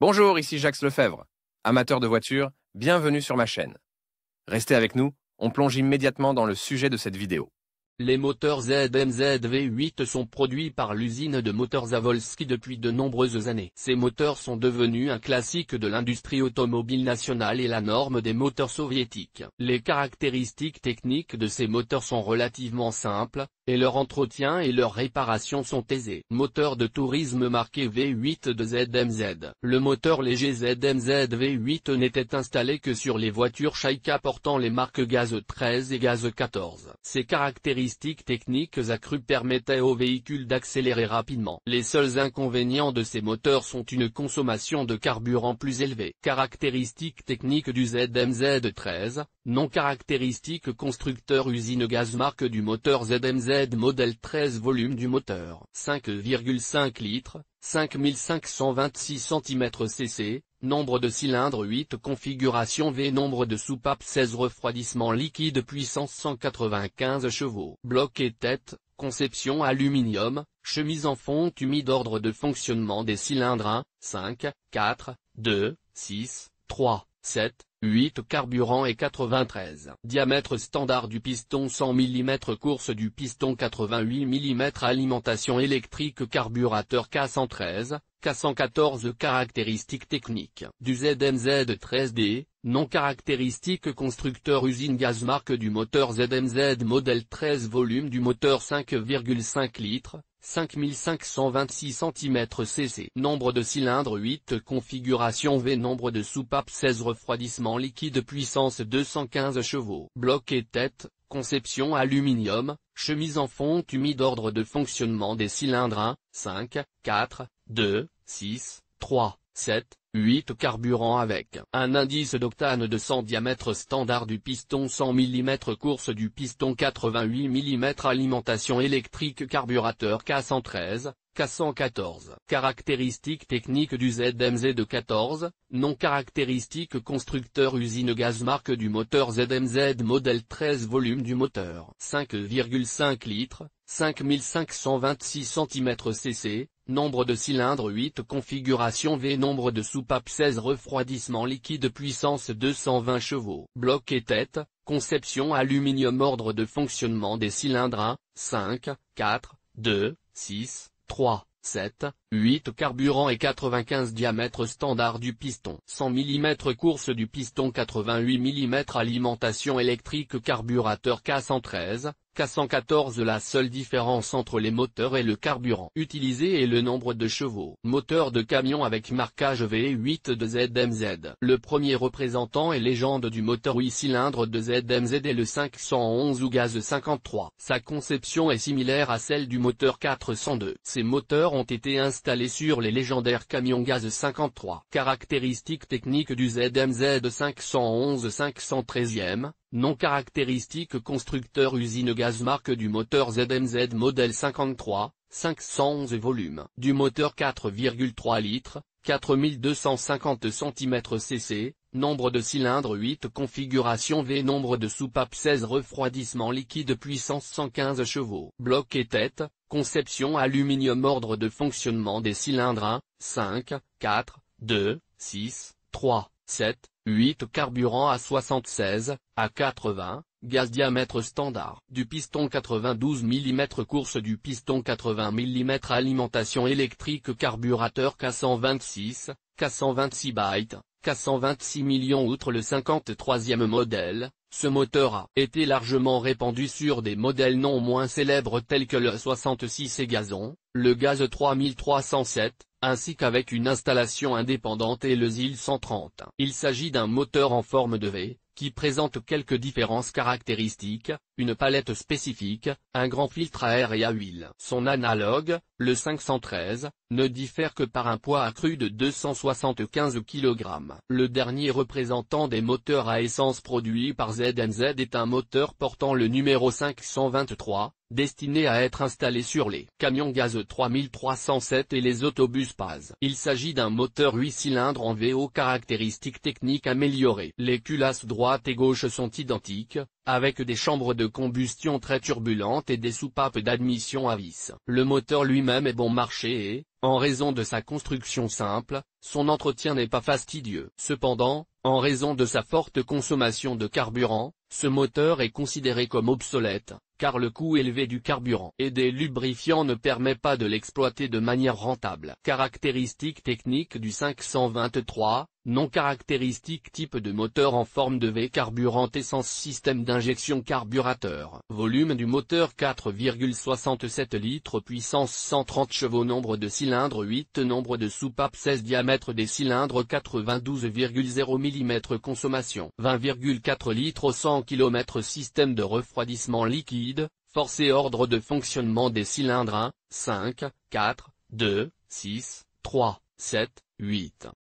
Bonjour, ici Jacques Lefebvre. Amateur de voitures, bienvenue sur ma chaîne. Restez avec nous, on plonge immédiatement dans le sujet de cette vidéo. Les moteurs ZMZ V8 sont produits par l'usine de moteurs Zavolski depuis de nombreuses années. Ces moteurs sont devenus un classique de l'industrie automobile nationale et la norme des moteurs soviétiques. Les caractéristiques techniques de ces moteurs sont relativement simples, et leur entretien et leur réparation sont aisés. Moteur de tourisme marqué V8 de ZMZ. Le moteur léger ZMZ V8 n'était installé que sur les voitures Shaika portant les marques Gaz 13 et Gaz 14. Ces caractéristiques techniques accrues permettaient au véhicule d'accélérer rapidement. Les seuls inconvénients de ces moteurs sont une consommation de carburant plus élevée. Caractéristiques techniques du ZMZ 13, non caractéristiques constructeur usine gaz marque du moteur ZMZ modèle 13 volume du moteur 5,5 litres, 5526 cm/cc, nombre de cylindres 8 configuration V nombre de soupapes 16 refroidissement liquide puissance 195 chevaux. Bloc et tête, conception aluminium, chemise en fonte humide ordre de fonctionnement des cylindres 1, 5, 4, 2, 6, 3, 7, 8 carburant et 93. Diamètre standard du piston 100 mm course du piston 88 mm alimentation électrique carburateur K113, K114 caractéristiques techniques du ZMZ 13D, non caractéristiques constructeur usine gaz marque du moteur ZMZ modèle 13 volume du moteur 5,5 litres, 5526 cm/cc. Nombre de cylindres 8 configuration V nombre de soupapes 16 refroidissement liquide puissance 215 chevaux. Bloc et tête, conception aluminium, chemise en fonte humide ordre de fonctionnement des cylindres 1, 5, 4, 2, 6, 3, 7, 8 carburant avec un indice d'octane de 100 diamètre standard du piston 100 mm course du piston 88 mm alimentation électrique carburateur K113, K114. Caractéristiques techniques du ZMZ 14, non caractéristiques constructeur usine gaz marque du moteur ZMZ modèle 13 volume du moteur 5,5 litres, 5526 cm/cc, nombre de cylindres 8 configuration V nombre de soupapes 16 refroidissement liquide puissance 220 chevaux. Bloc et tête, conception aluminium ordre de fonctionnement des cylindres 1, 5, 4, 2, 6, 3, 7, 8 carburant et 95 diamètre standard du piston. 100 mm course du piston 88 mm alimentation électrique carburateur K113, K114 La seule différence entre les moteurs et le carburant utilisé est le nombre de chevaux. Moteur de camion avec marquage V8 de ZMZ. Le premier représentant et légende du moteur 8 cylindres de ZMZ est le 511 ou gaz 53. Sa conception est similaire à celle du moteur 402. Ces moteurs ont été installés sur les légendaires camions gaz 53. Caractéristiques techniques du ZMZ 511 513e. Non caractéristiques constructeur usine gaz marque du moteur ZMZ modèle 53, 511 volume. Du moteur 4,3 litres, 4250 cm/cc, nombre de cylindres 8 configuration V nombre de soupapes 16 refroidissement liquide puissance 115 chevaux. Bloc et tête, conception aluminium ordre de fonctionnement des cylindres 1, 5, 4, 2, 6, 3, 7, 8 carburant à 76, à 80, gaz diamètre standard. Du piston 92 mm course du piston 80 mm alimentation électrique carburateur K126, K126 bytes, K126 millions. Outre le 53e modèle, ce moteur a été largement répandu sur des modèles non moins célèbres tels que le 66 et gazon, le gaz 3307, ainsi qu'avec une installation indépendante et le ZIL 130. Il s'agit d'un moteur en forme de V, qui présente quelques différences caractéristiques, une palette spécifique, un grand filtre à air et à huile. Son analogue, le 513, ne diffère que par un poids accru de 275 kg. Le dernier représentant des moteurs à essence produits par ZMZ est un moteur portant le numéro 523, destiné à être installé sur les camions gaz 3307 et les autobus PAZ. Il s'agit d'un moteur 8 cylindres en V aux caractéristiques techniques améliorées. Les culasses droites droite et gauche sont identiques, avec des chambres de combustion très turbulentes et des soupapes d'admission à vis. Le moteur lui-même est bon marché et, en raison de sa construction simple, son entretien n'est pas fastidieux. Cependant, en raison de sa forte consommation de carburant, ce moteur est considéré comme obsolète, car le coût élevé du carburant et des lubrifiants ne permet pas de l'exploiter de manière rentable. Caractéristiques techniques du 523, non caractéristiques type de moteur en forme de V, carburant essence, système d'injection carburateur. Volume du moteur 4,67 litres, puissance 130 chevaux, nombre de cylindres 8, nombre de soupapes 16, diamètre des cylindres 92,0 mm, consommation 20,4 litres au 100 km, système de refroidissement liquide, force et ordre de fonctionnement des cylindres 1, 5, 4, 2, 6, 3, 7, 8.